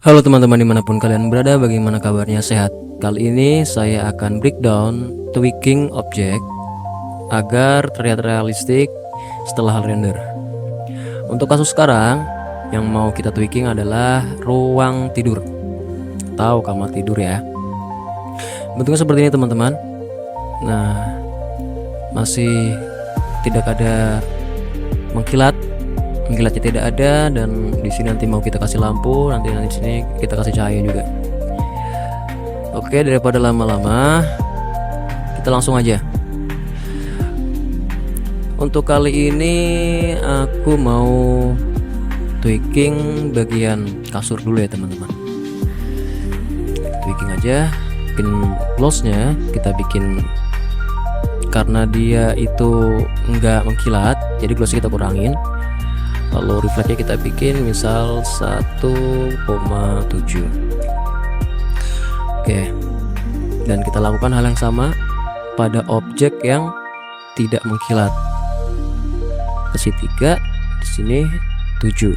Halo teman-teman dimanapun kalian berada, bagaimana kabarnya, sehat? Kali ini saya akan breakdown tweaking objek agar terlihat realistik setelah render. Untuk kasus sekarang, yang mau kita tweaking adalah ruang tidur atau kamar tidur ya. Bentuknya seperti ini teman-teman. Nah, masih tidak ada mengkilatnya tidak ada, dan di sini nanti mau kita kasih lampu, nanti di sini kita kasih cahaya juga. Oke, daripada lama-lama, kita langsung aja. Untuk kali ini aku mau tweaking bagian kasur dulu ya teman-teman. Tweaking aja, bikin close-nya kita bikin, karena dia itu enggak mengkilat, jadi close kita kurangin. Lalu refleksnya kita bikin misal 1,7. Oke, dan kita lakukan hal yang sama pada objek yang tidak mengkilat. Kasih 3, di sini 7.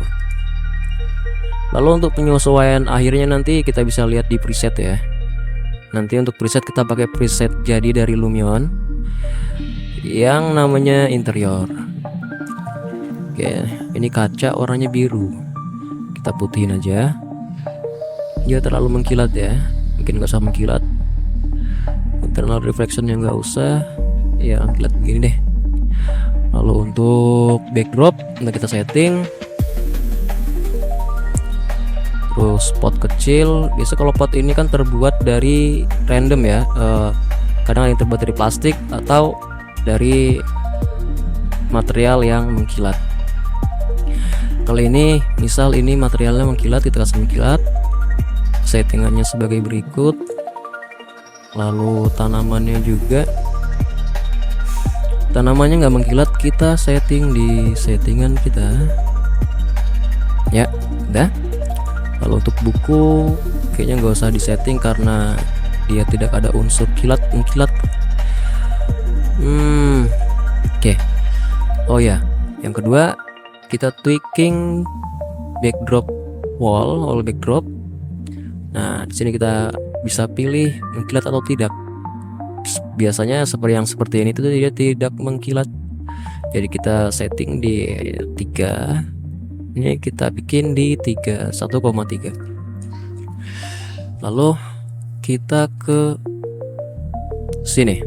Lalu untuk penyesuaian akhirnya nanti kita bisa lihat di preset ya. Nanti untuk preset kita pakai preset jadi dari Lumion yang namanya interior. Oke, ini kaca warnanya biru, kita putihin aja. Dia terlalu mengkilat ya, mungkin nggak usah mengkilat. Internal reflection yang nggak usah, ya mengkilat begini deh. Lalu untuk backdrop udah kita setting. Terus pot kecil, biasa kalau pot ini kan terbuat dari random ya, kadang ada yang terbuat dari plastik atau dari material yang mengkilat. Kali ini misal ini materialnya mengkilat, kita kasih mengkilat. Settingannya sebagai berikut. Lalu tanamannya juga, tanamannya nggak mengkilat, kita setting di settingan kita ya, udah. Lalu untuk buku kayaknya nggak usah disetting karena dia tidak ada unsur mengkilat. Oke. Oh ya, yang kedua kita tweaking backdrop wall backdrop. Nah, di sini kita bisa pilih mengkilat atau tidak. Biasanya seperti ini itu dia tidak mengkilat. Jadi kita setting di 3. Ini kita bikin di 1,3. Lalu kita ke sini.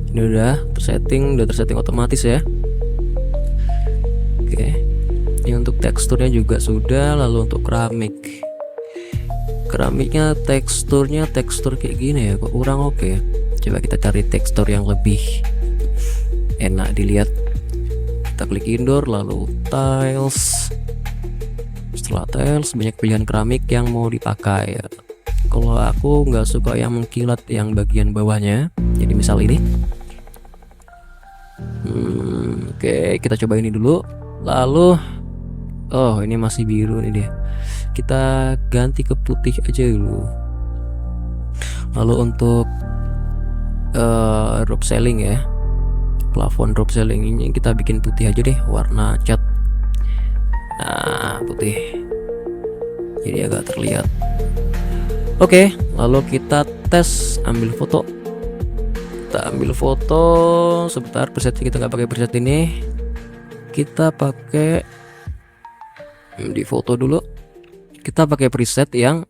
Ini udah tersetting otomatis ya. Oke, ini untuk teksturnya juga sudah. Lalu untuk keramiknya tekstur kayak gini ya, kok kurang. Oke, coba kita cari tekstur yang lebih enak dilihat. Kita klik indoor, lalu tiles. Setelah tiles, banyak pilihan keramik yang mau dipakai ya. Kalau aku nggak suka yang mengkilat yang bagian bawahnya, jadi misal ini. Oke, kita coba ini dulu. Lalu oh, ini masih biru nih dia, kita ganti ke putih aja dulu. Lalu untuk drop ceiling ya, plafon drop ceiling ini kita bikin putih aja deh, warna cat. Nah, putih, jadi agak terlihat. Oke, lalu kita tes ambil foto. Kita ambil foto sebentar, presetnya kita nggak pakai preset ini, kita pakai di foto dulu. Kita pakai preset yang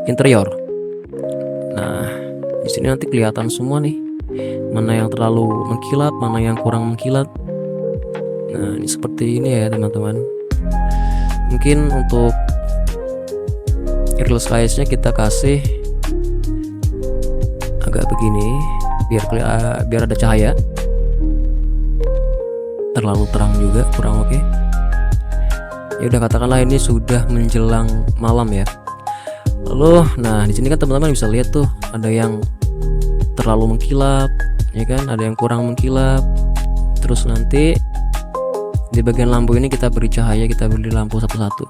interior. Nah, di sini nanti kelihatan semua nih, mana yang terlalu mengkilat, mana yang kurang mengkilat. Nah, ini seperti ini ya teman-teman. Mungkin untuk real size-nya kita kasih agak begini, biar ada cahaya. Terlalu terang juga kurang oke. Ya udah, katakanlah ini sudah menjelang malam ya. Lalu nah di sini kan teman-teman bisa lihat tuh, ada yang terlalu mengkilap ya kan, ada yang kurang mengkilap. Terus nanti di bagian lampu ini kita beri cahaya, kita beri lampu satu-satu.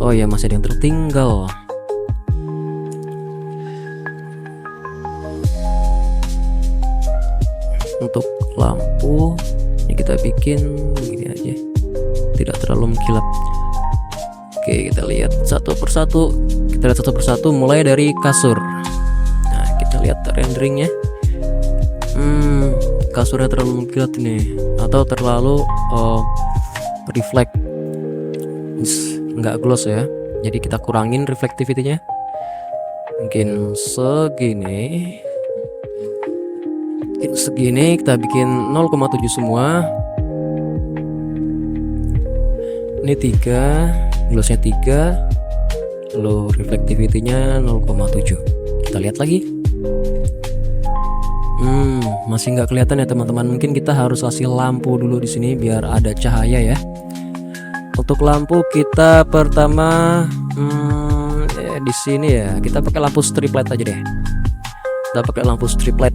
Oh ya, masih ada yang tertinggal. Untuk lampu ini kita bikin begini aja, tidak terlalu mengkilap. Oke, kita lihat satu persatu. Kita lihat satu persatu mulai dari kasur. Nah, kita lihat renderingnya. Kasurnya terlalu mengkilat ini, atau terlalu reflect, nggak gloss ya. Jadi kita kurangin reflectivity-nya. Mungkin segini. Kita bikin 0,7 semua. Ini 3, glossnya 3, lalu reflectivity-nya 0,7. Kita lihat lagi. Masih nggak kelihatan ya teman-teman. Mungkin kita harus kasih lampu dulu di sini biar ada cahaya ya. Untuk lampu kita pertama di sini ya, kita pakai lampu strip light aja deh. Kita pakai lampu strip light.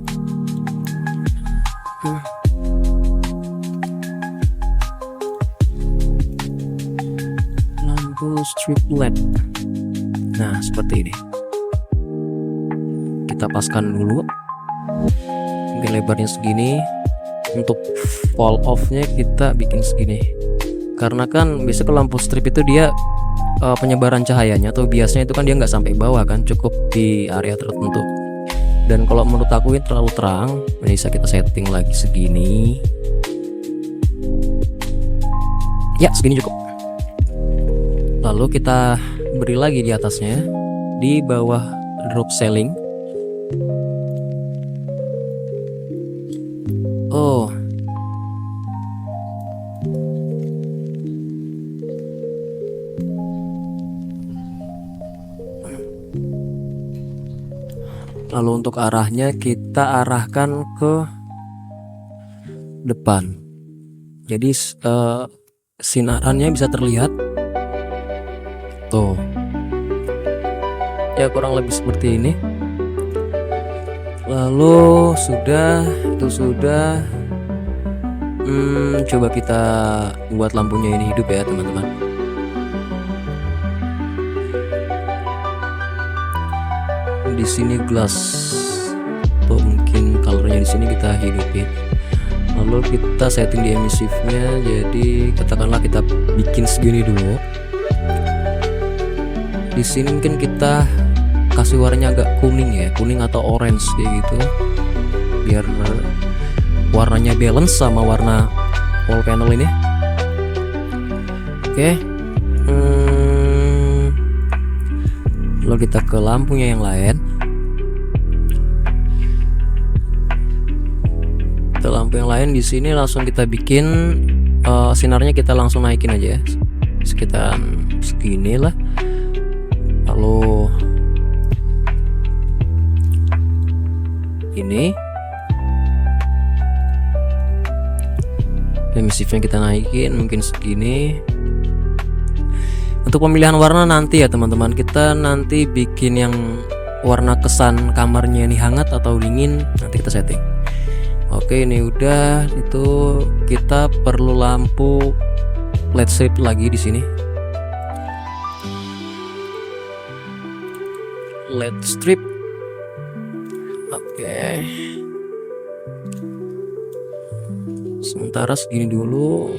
Lampu strip light. Nah, seperti ini. Kita paskan dulu. Mungkin lebarnya segini. Untuk fall off-nya kita bikin segini. Karena kan biasanya ke lampu strip itu dia penyebaran cahayanya atau biasanya itu kan dia nggak sampai bawah kan, cukup di area tertentu. Dan kalau menurut aku ini terlalu terang, bisa kita setting lagi segini. Ya, segini cukup. Lalu kita beri lagi di atasnya, di bawah drop ceiling. Oh, lalu untuk arahnya kita arahkan ke depan. Jadi sinarannya bisa terlihat. Tuh. Ya kurang lebih seperti ini. Lalu itu sudah. Coba kita buat lampunya ini hidup ya teman-teman. Di sini glass, atau mungkin colornya di sini kita hidupin. Lalu kita setting di emissive-nya, jadi katakanlah kita bikin segini dulu. Di sini mungkin kita kasih warnanya agak kuning ya, kuning atau orange kayak gitu, biar warnanya balance sama warna wall panel ini. Oke. Lalu kita ke lampunya yang lain. Kita lampu yang lain di sini langsung kita bikin sinarnya kita langsung naikin aja ya. Sekitar segini lah. Lalu ini emissive-nya kita naikin mungkin segini. Untuk pemilihan warna nanti ya teman-teman, kita nanti bikin yang warna kesan kamarnya ini hangat atau dingin, nanti kita setting. Oke, ini udah. Itu kita perlu lampu LED strip lagi di sini. LED strip. Oke. Sementara segini dulu.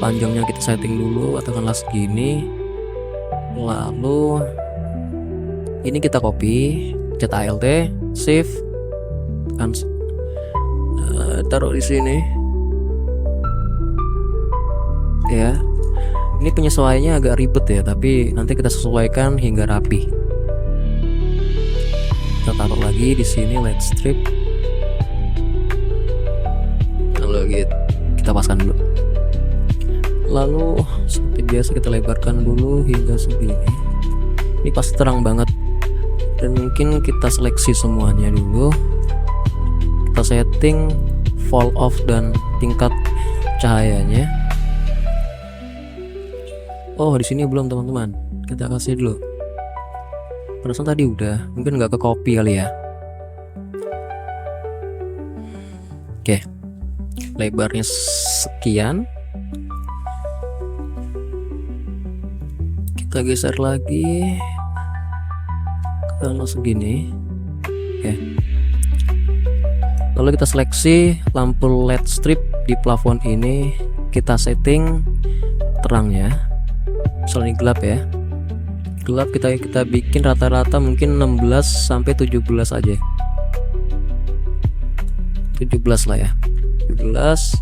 Panjangnya kita setting dulu, katakanlah segini. Lalu ini kita copy, cet alt, save, kan, taruh di sini. Ya, ini penyesuaiannya agak ribet ya, tapi nanti kita sesuaikan hingga rapi. Kita taruh lagi di sini LED strip. Lalu kita paskan dulu. Lalu seperti biasa kita lebarkan dulu hingga segini. Ini pasti terang banget. Dan mungkin kita seleksi semuanya dulu. Kita setting fall off dan tingkat cahayanya. Oh, di sini belum teman-teman. Kita kasih dulu. Perasaan tadi udah, mungkin nggak ke copy kali ya. Oke. Lebarnya sekian. Kita geser lagi kalau segini. Oke. Lalu kita seleksi lampu LED strip di plafon ini, kita setting terangnya Soal ini gelap ya. Gelap kita bikin rata-rata mungkin 16 sampai 17 aja. 17 lah ya. 17.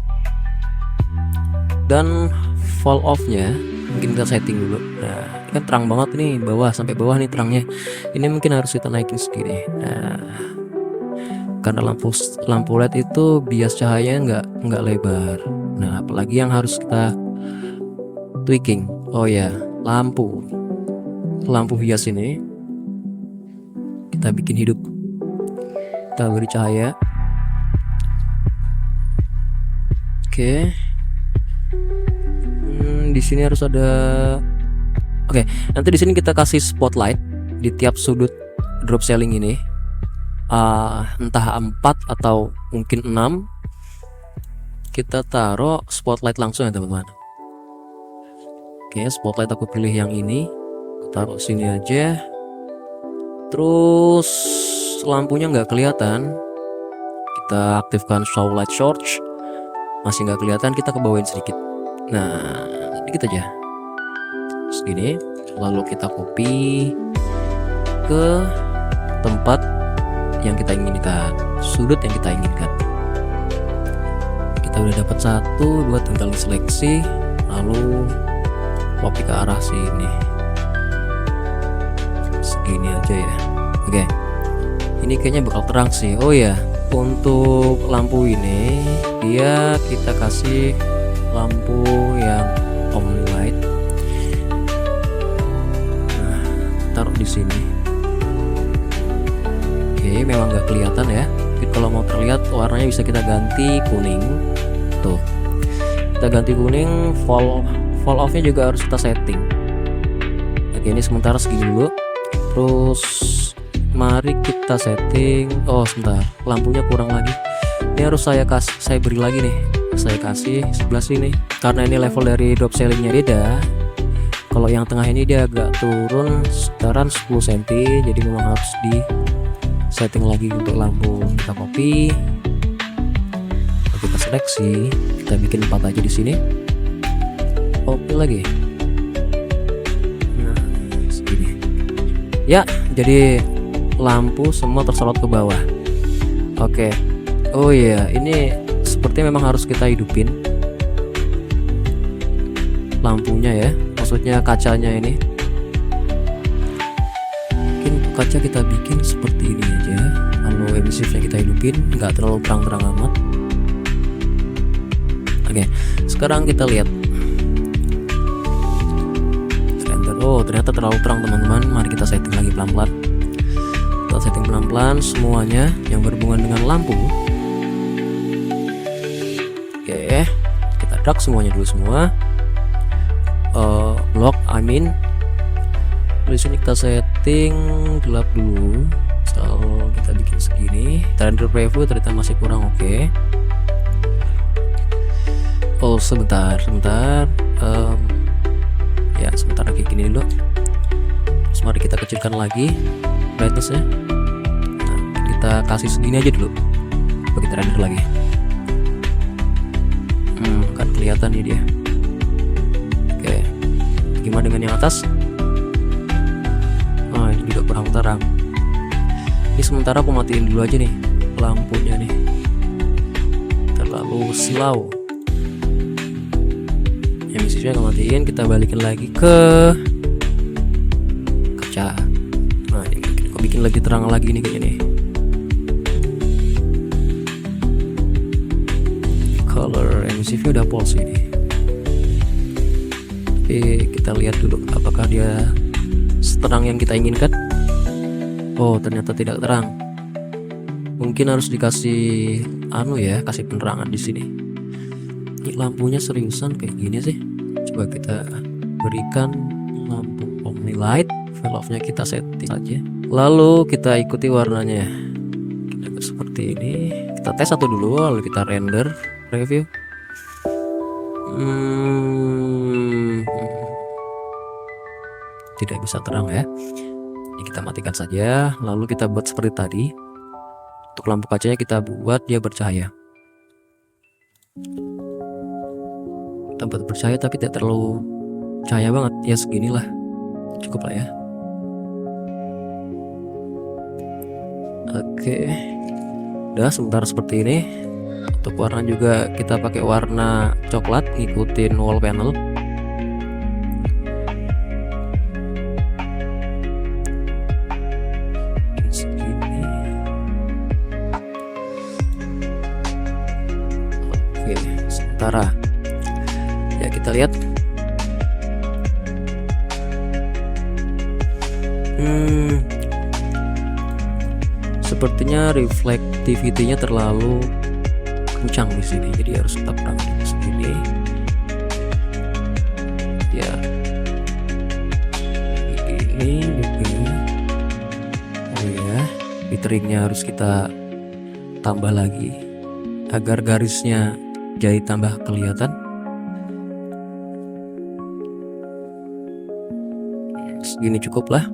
Dan fall off-nya mungkin kita setting dulu. Nah, ini kan terang banget nih bawah sampai bawah nih terangnya. Ini mungkin harus kita naikin segini. Nah, karena lampu LED itu bias cahayanya nggak lebar. Nah, apalagi yang harus kita tweaking. Oh ya, lampu hias ini kita bikin hidup. Kita beri cahaya. Oke. Di sini harus ada. Oke, nanti di sini kita kasih spotlight di tiap sudut drop ceiling ini. Entah 4 atau mungkin 6. Kita taruh spotlight langsung ya teman-teman. Oke, spotlight aku pilih yang ini. Taruh sini aja. Terus lampunya nggak kelihatan. Kita aktifkan show light source. Masih nggak kelihatan, kita kebawain sedikit. Nah, sedikit aja. Segini. Lalu kita copy ke tempat yang kita inginkan, sudut yang kita inginkan. Kita udah dapat 1, 2, tinggal seleksi, lalu copy ke arah sini. Segini aja ya. Oke. Ini kayaknya bakal terang sih. Oh ya, untuk lampu ini dia kita kasih lampu yang omni light. Nah, taruh di sini. Oke, memang nggak kelihatan ya. Tapi kalau mau terlihat warnanya bisa kita ganti kuning. Tuh, kita ganti kuning. Fall off-nya juga harus kita setting. Oke, ini sementara segini dulu. Terus mari kita setting. Oh sebentar, lampunya kurang lagi. Ini harus saya beri lagi nih. Saya kasih sebelah sini. Karena ini level dari drop ceilingnya beda. Kalau yang tengah ini dia agak turun sekitaran 10 cm. Jadi memang harus di setting lagi untuk lampu. Kita copy, kita seleksi, kita bikin 4 aja di sini. Copy lagi. Nah, segini. Ya, jadi lampu semua tersorot ke bawah. Oke. Oh iya, ini seperti memang harus kita hidupin lampunya ya. Maksudnya kacanya ini. Mungkin untuk kaca kita bikin seperti ini aja. Lalu emissive-nya kita hidupin, nggak terlalu terang-terang amat. Oke, sekarang kita lihat. Oh ternyata terlalu terang teman-teman. Mari kita setting lagi pelan-pelan. Kita setting pelan-pelan semuanya yang berhubungan dengan lampu. Oke, kita drag semuanya dulu semua. Block, di sini kita setting gelap dulu. So kita bikin segini. Kita render preview ternyata masih kurang. Oke. Oh sebentar. Ya sebentar lagi gini dulu. Terus mari kita kecilkan lagi brightness-nya. Nah, kita kasih segini aja dulu. Coba kita render lagi. Kan kelihatan nih dia. Oke. Gimana dengan yang atas? Nah ini juga kurang terang. Ini sementara aku matiin dulu aja nih lampunya nih. Terlalu silau. Emissive-nya kita matiin, kita balikin lagi ke kaca. Nah ini aku bikin lebih terang lagi nih kayaknya nih. Color emissive-nya udah false ini. Tapi kita lihat dulu apakah dia seterang yang kita inginkan. Oh ternyata tidak terang. Mungkin harus dikasih kasih penerangan di sini. Ini lampunya seriusan kayak gini sih. Coba kita berikan lampu omni light. Valve-nya kita setting saja. Lalu kita ikuti warnanya. Kita seperti ini. Kita tes satu dulu, lalu kita render preview. Tidak bisa terang ya. Ini kita matikan saja. Lalu kita buat seperti tadi. Untuk lampu kacanya kita buat dia bercahaya. Kita buat bercahaya tapi tidak terlalu cahaya banget ya, seginilah cukup lah ya. Oke, udah sementara seperti ini. Untuk warna juga kita pakai warna coklat, ngikutin wall panel. Segini. Oke, sementara ya kita lihat. Sepertinya reflectivity-nya terlalu kencang di sini, jadi harus kita kurangin segini. Ya, ini. Oh ya, filteringnya harus kita tambah lagi agar garisnya jadi tambah kelihatan. Segini cukup lah.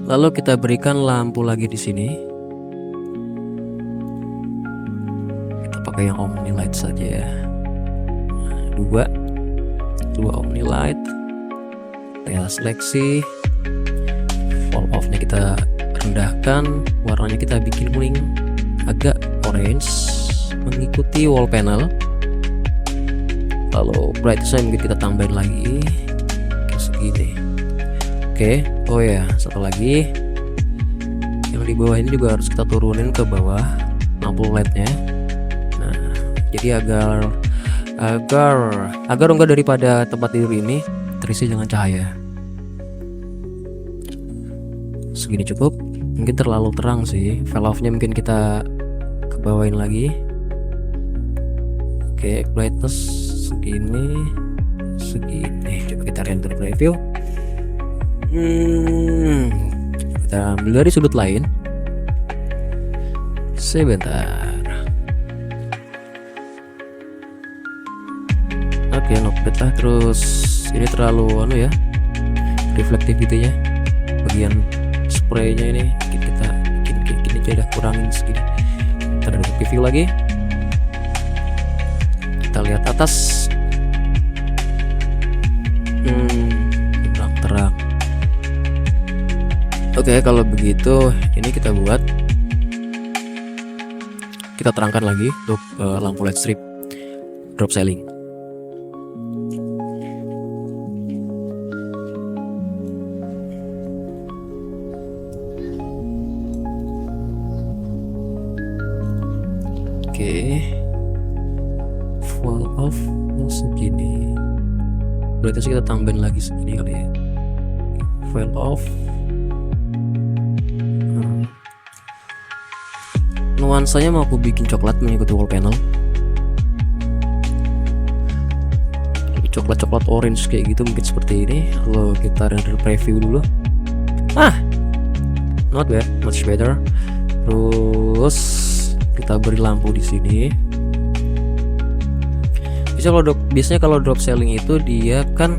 Lalu kita berikan lampu lagi di sini. Kita pakai yang Omni Light saja ya. Dua Omni Light. Kita seleksi. Fall off-nya kita rendahkan. Warnanya kita bikin kuning, agak orange, mengikuti wall panel. Lalu brightness-nya mungkin kita tambahin lagi segini. Oke, oh ya, satu lagi yang di bawah ini juga harus kita turunin ke bawah lampu LED-nya. Nah, jadi agar enggak daripada tempat tidur ini terisi dengan cahaya. Segini cukup. Mungkin terlalu terang sih. Veil off-nya mungkin kita ke bawahin lagi. Oke, brightness segini. Coba kita render preview. Kita ambil dari sudut lain. Sebentar. Oke, not bad lah. Terus ini terlalu ya, reflectivity-nya. Bagian spraynya ini kita bikin aja, udah kurangin segini. Kita render preview lagi. Kita lihat atas. Terang. Oke, kalau begitu ini kita terangkan lagi untuk lampu LED strip drop ceiling. Oke, fall off segini. Berarti kita tambahin lagi segini kali ya. Fall off. Nuansanya mau aku bikin coklat mengikuti wall panel. Coklat orange kayak gitu, mungkin seperti ini. Lalu kita render preview dulu. Not bad, much better. Terus kita beri lampu di sini. Biasanya kalau drop ceiling itu dia kan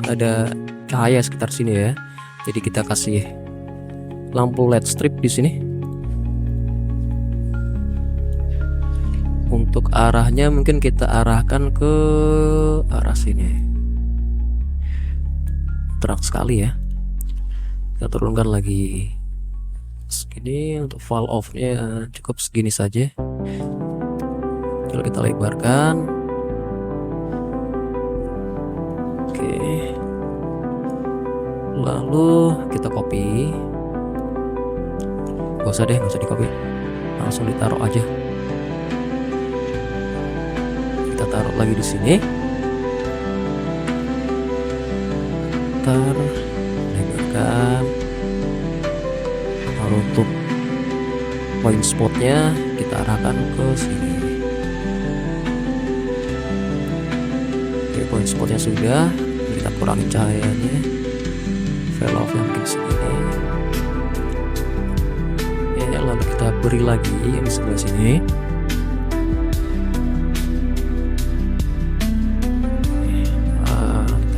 ada cahaya sekitar sini ya. Jadi kita kasih lampu LED strip di sini. Untuk arahnya mungkin kita arahkan ke arah sini. Terang sekali ya. Kita turunkan lagi segini. Untuk fall off-nya cukup segini saja. Kalau kita lebarkan. Oke. Lalu kita copy. Gak usah di copy, langsung ditaruh aja. Kita taruh lagi di sini. Lebarkan. Lalu untuk point spotnya kita arahkan ke sini. Oke, point spotnya sudah. Kita kurangin cahayanya. Veil off-nya mungkin segini. Lalu kita beri lagi yang di sebelah sini. Kita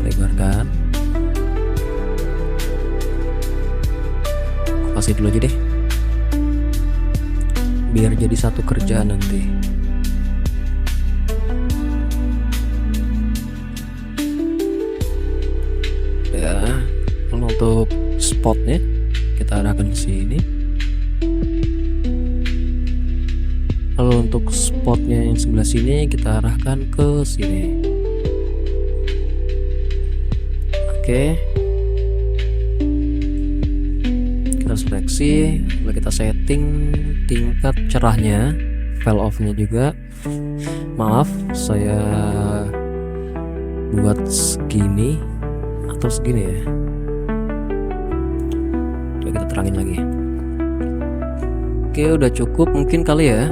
lebarkan. Kasih dulu aja deh, biar jadi satu kerjaan nanti. spotnya kita arahkan ke sini. Lalu untuk spotnya yang sebelah sini kita arahkan ke sini. Oke, kita seleksi, lalu kita setting tingkat cerahnya, veil off-nya juga. Maaf, saya buat segini atau segini ya. Coba kita terangin lagi. Oke, udah cukup mungkin kali ya.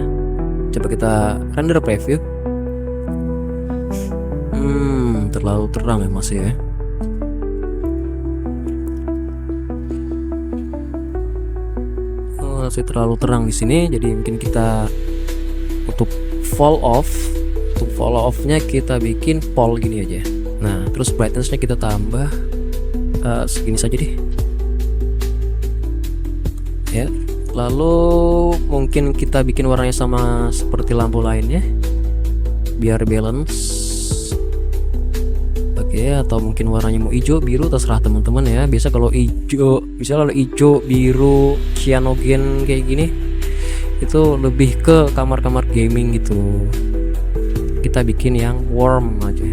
Coba kita render preview. Terlalu terang ya masih ya. Masih terlalu terang di sini, jadi mungkin kita untuk fall off-nya kita bikin pole gini aja. Nah, terus brightness-nya kita tambah segini saja deh. Ya. Lalu mungkin kita bikin warnanya sama seperti lampu lainnya biar balance. Oke, atau mungkin warnanya mau hijau, biru, terserah teman-teman ya. Biasa kalau hijau, misalnya kalau hijau, biru, cyanogen kayak gini itu lebih ke kamar-kamar gaming gitu. Kita bikin yang warm aja.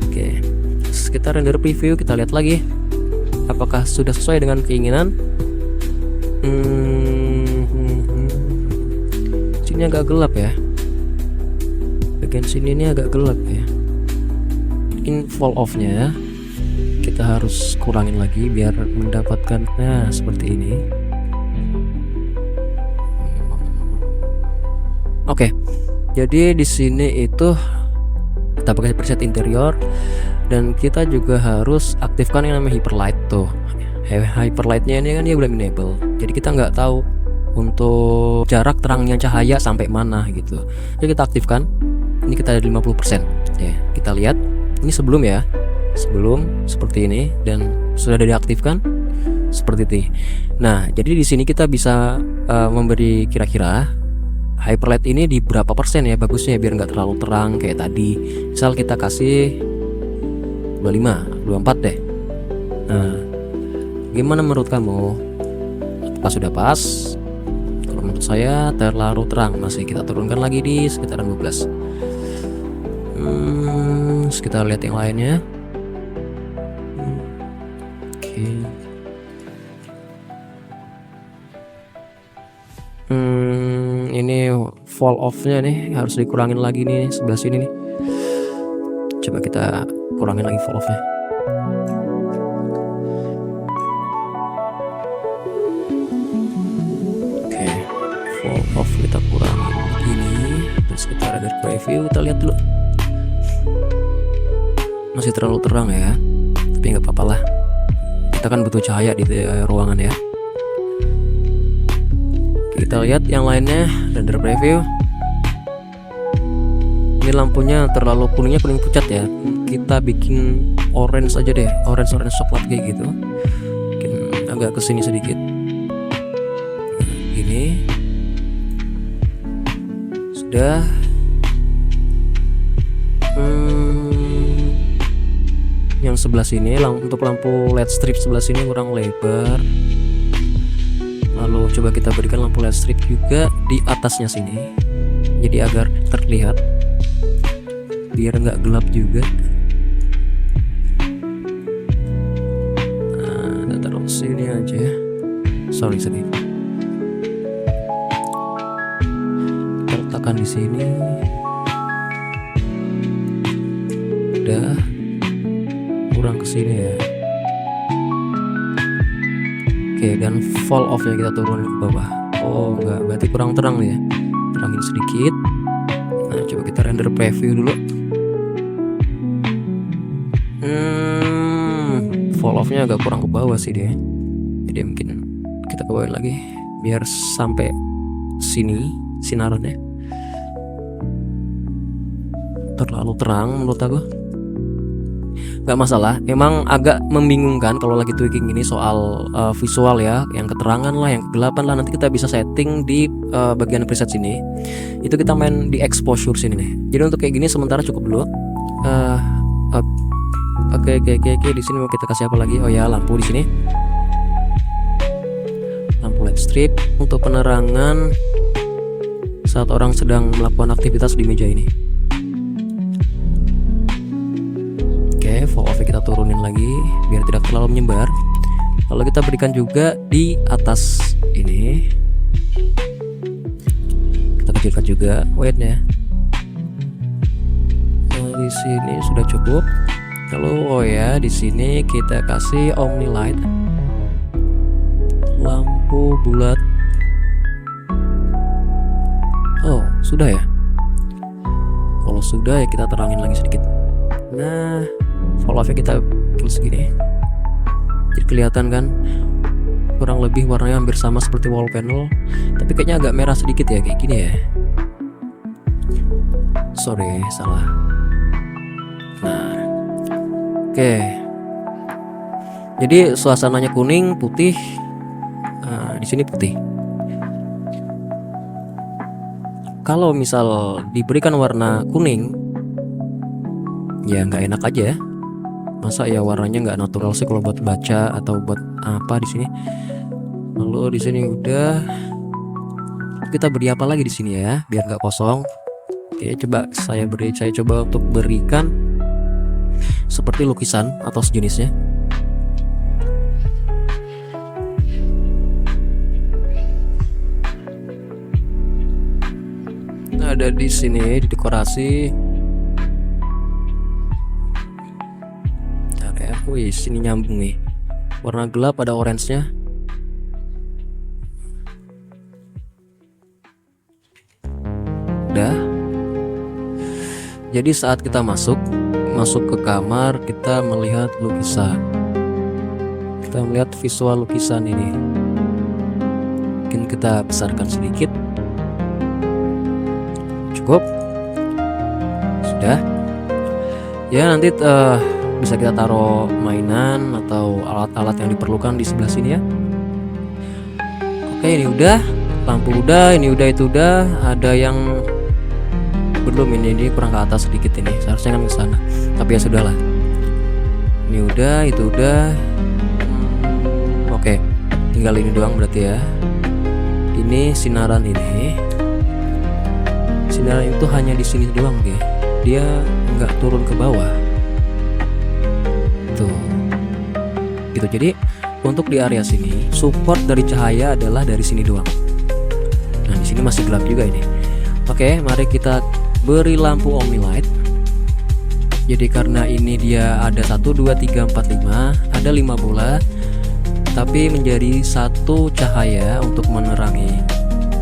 Oke, terus kita render preview, kita lihat lagi apakah sudah sesuai dengan keinginan. Sini agak gelap ya, bagian sini ini agak gelap ya. Mungkin fall off nya kita harus kurangin lagi biar mendapatkan seperti ini. Oke, jadi di sini itu kita pakai preset interior dan kita juga harus aktifkan yang namanya hyperlight tuh. Hyperlightnya ini kan dia belum enable, jadi kita nggak tahu untuk jarak terangnya cahaya sampai mana gitu. Jadi kita aktifkan. Ini kita ada 50% ya. Kita lihat ini sebelum ya, sebelum seperti ini dan sudah diaktifkan seperti ini. Nah, jadi di sini kita bisa memberi kira-kira hyperlight ini di berapa persen ya bagusnya biar nggak terlalu terang kayak tadi. Misal kita kasih 25, 24 deh. Nah, gimana menurut kamu? Apakah sudah pas? Kalau menurut saya terlalu terang, masih kita turunkan lagi di sekitaran 12. Kita lihat yang lainnya. Oke. Ini fall off-nya nih harus dikurangin lagi nih sebelah sini nih. Coba kita kurangin lagi fall off-nya. Off kita kurangin begini, terus kita render preview, kita lihat dulu. Masih terlalu terang ya, tapi nggak apa-apa lah, kita kan butuh cahaya di ruangan ya. Kita lihat yang lainnya, render preview. Ini lampunya terlalu kuningnya kuning pucat ya, kita bikin orange aja deh, orange coklat kayak gitu. Mungkin agak kesini sedikit. Ini sudah. Yang sebelah sini untuk lampu LED strip sebelah sini kurang lebar. Lalu coba kita berikan lampu LED strip juga di atasnya sini, jadi agar terlihat biar nggak gelap juga. Nah, taruh sini aja. Sorry sedikit. Letakkan di sini. Udah kurang ke sini ya. Oke, dan fall off-nya kita turun ke bawah. Oh, enggak, berarti kurang terang ya. Terangin sedikit. Nah, coba kita render preview dulu. Fall off-nya agak kurang ke bawah sih dia. Jadi mungkin kita ke bawah lagi biar sampai sini sinarnya. Terlalu terang menurut aku. Gak masalah, emang agak membingungkan kalau lagi tweaking ini soal visual ya, yang keterangan lah, yang kegelapan lah. Nanti kita bisa setting di bagian preset sini. Itu kita main di exposure sini nih. Jadi untuk kayak gini sementara cukup dulu. Oke, di sini mau kita kasih apa lagi? Oh ya, lampu di sini. light strip untuk penerangan saat orang sedang melakukan aktivitas di meja ini. Oke, fog off kita turunin lagi biar tidak terlalu menyebar. Lalu kita berikan juga di atas ini. Kita kecilkan juga weight-nya. Nah, di sini sudah cukup. Lalu di sini kita kasih Omni Light, lampu bulat. Oh, sudah ya. Kalau sudah ya kita terangin lagi sedikit. Nah, follow-nya kita kill segini. Jadi kelihatan kan, kurang lebih warnanya hampir sama seperti wall panel, tapi kayaknya agak merah sedikit ya, kayak gini ya. Sorry, salah. Nah, oke. Jadi suasananya kuning, putih. Nah, di sini putih. Kalau misal diberikan warna kuning, ya nggak enak aja ya. Masa ya warnanya nggak natural sih kalau buat baca atau buat apa di sini. Lalu di sini udah. Kita beri apa lagi di sini ya, biar nggak kosong. Oke, coba saya coba untuk berikan seperti lukisan atau sejenisnya. Ada di sini di dekorasi. Bentar ya, wih sini nyambung nih. Warna gelap ada orange-nya. Udah. Jadi saat kita masuk ke kamar, kita melihat lukisan. Kita melihat visual lukisan ini. Mungkin kita besarkan sedikit. Cukup. Sudah. Ya nanti bisa kita taruh mainan atau alat-alat yang diperlukan di sebelah sini ya. Oke, ini udah. Lampu udah, ini udah, itu udah. Ada yang belum, ini kurang ke atas sedikit ini. Seharusnya kan ke sana. Tapi ya sudahlah. Ini udah, itu udah. Oke. Tinggal ini doang berarti ya. Ini sinaran ini. Sinaran itu hanya di sini doang deh. Dia nggak turun ke bawah. Tuh. Gitu. Jadi untuk di area sini support dari cahaya adalah dari sini doang. Nah, di sini masih gelap juga ini. Oke, mari kita beri lampu Omni Light. Jadi karena ini dia ada 1 2 3 4 5, ada 5 bola. Tapi menjadi satu cahaya untuk menerangi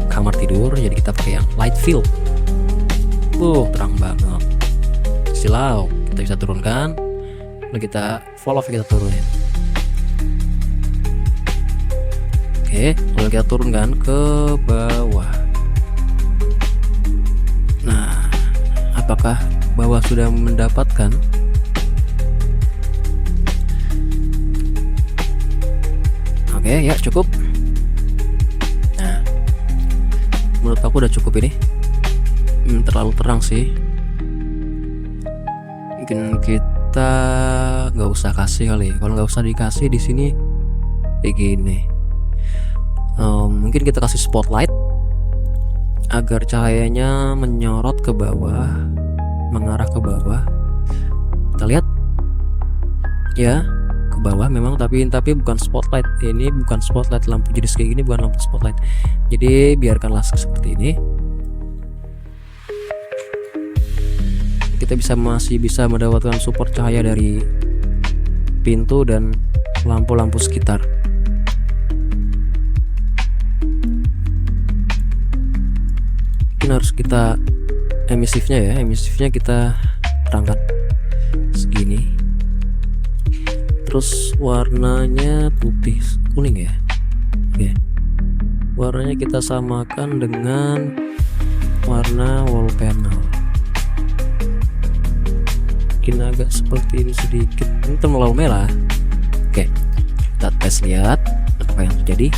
kamar tidur. Jadi kita pakai yang light fill. Terang banget. Silau, kita bisa turunkan. Lalu kita follow, kita turunin. Oke, lalu kita turunkan ke bawah. Nah, apakah bawah sudah mendapatkan? Oke, ya cukup. Nah, menurut aku udah cukup ini. Terlalu terang sih. Mungkin kita nggak usah kasih kali. Kalau nggak usah dikasih di sini kayak gini. Mungkin kita kasih spotlight agar cahayanya menyorot ke bawah, mengarah ke bawah. Kita lihat ya, ke bawah memang, tapi bukan spotlight. Ini bukan spotlight, lampu jenis kayak gini bukan lampu spotlight. Jadi biarkanlah seperti ini. Kita masih bisa mendapatkan support cahaya dari pintu dan lampu-lampu sekitar. Mungkin harus kita emisifnya kita terangkan segini. Terus warnanya putih kuning ya. Oke. Warnanya kita samakan dengan warna wall panel. Mungkin agak seperti ini sedikit. Ini terlalu merah. Oke, kita tes lihat apa yang terjadi.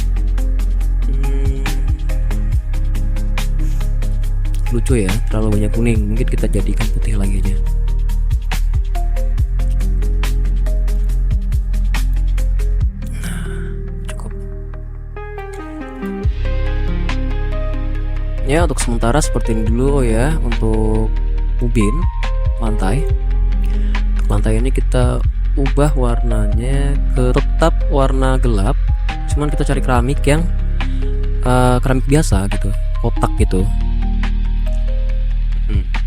Lucu ya, terlalu banyak kuning. Mungkin kita jadikan putih lagi aja. Nah, cukup. Ya, untuk sementara seperti ini dulu ya untuk ubin lantai. Lantai ini kita ubah warnanya ke tetap warna gelap, cuman kita cari keramik yang keramik biasa gitu, kotak gitu.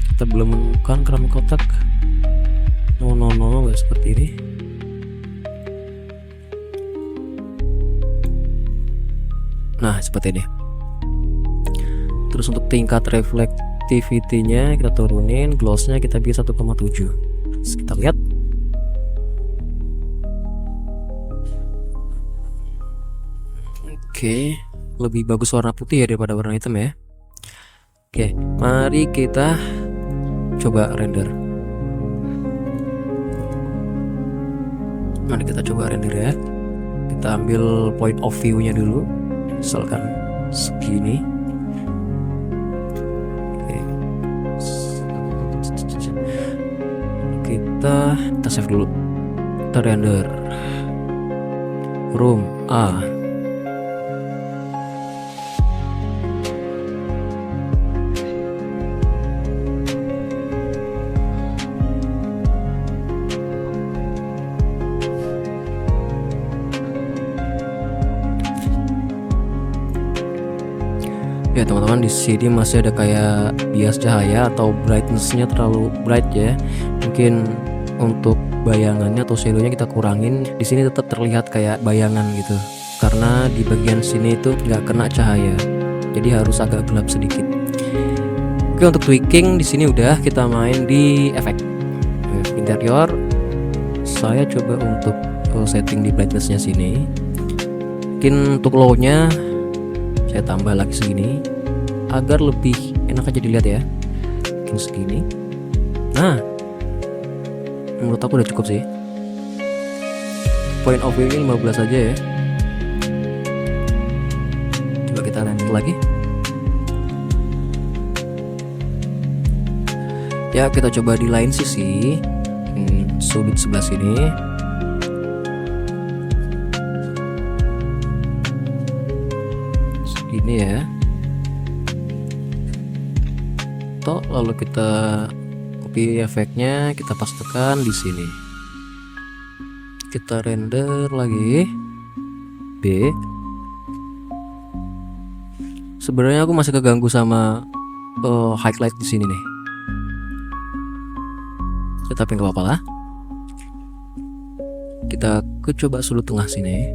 Kita belum menemukan keramik kotak. No, nggak seperti ini. Nah, seperti ini. Terus untuk tingkat reflectivity-nya kita turunin, gloss-nya kita bikin 1,7. Kita lihat. Oke, lebih bagus warna putih ya daripada warna hitam ya. Oke, mari kita coba render. Mari kita coba render ya. Kita ambil point of view-nya dulu. Misalkan segini. Oke. Kita save dulu. Kita render. Room A. Ya teman-teman, di sini masih ada kayak bias cahaya atau brightness-nya terlalu bright ya. Mungkin untuk bayangannya atau shadow-nya kita kurangin. Di sini tetap terlihat kayak bayangan gitu. Karena di bagian sini itu nggak kena cahaya. Jadi harus agak gelap sedikit. Oke, untuk tweaking di sini udah kita main di efek interior. Saya coba untuk setting di brightness-nya sini. Mungkin untuk low-nya saya tambah lagi segini agar lebih enak aja dilihat ya. Mungkin segini. Nah, menurut aku udah cukup sih. Point of view ini 15 aja ya. Coba kita render lagi. Ya, kita coba di lain sisi, sudut sebelah sini. Ini ya. Toh lalu kita copy efeknya, kita pastekan di sini. Kita render lagi. B. Sebenarnya aku masih keganggu sama highlight di sini nih. Tapi nggak apa-apa lah. Kita coba sudut tengah sini.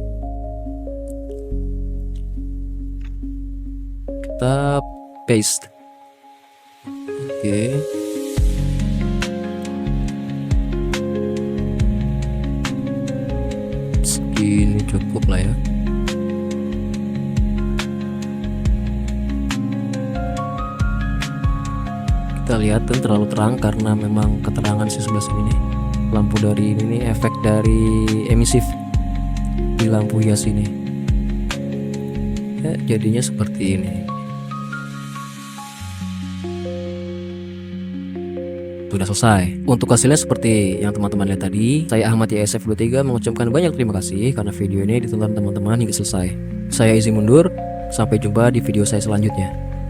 Kita paste. Oke. Segini cukup lah ya. Kita lihat kan terlalu terang karena memang keterangan di sebelah sini nih. Lampu dari ini efek dari emisif di lampu hias ini. Ya, jadinya seperti ini. Sudah selesai. Untuk hasilnya seperti yang teman-teman lihat tadi. Saya Ahmad YSF23 mengucapkan banyak terima kasih karena video ini ditonton teman-teman hingga selesai. Saya izin mundur. Sampai jumpa di video saya selanjutnya.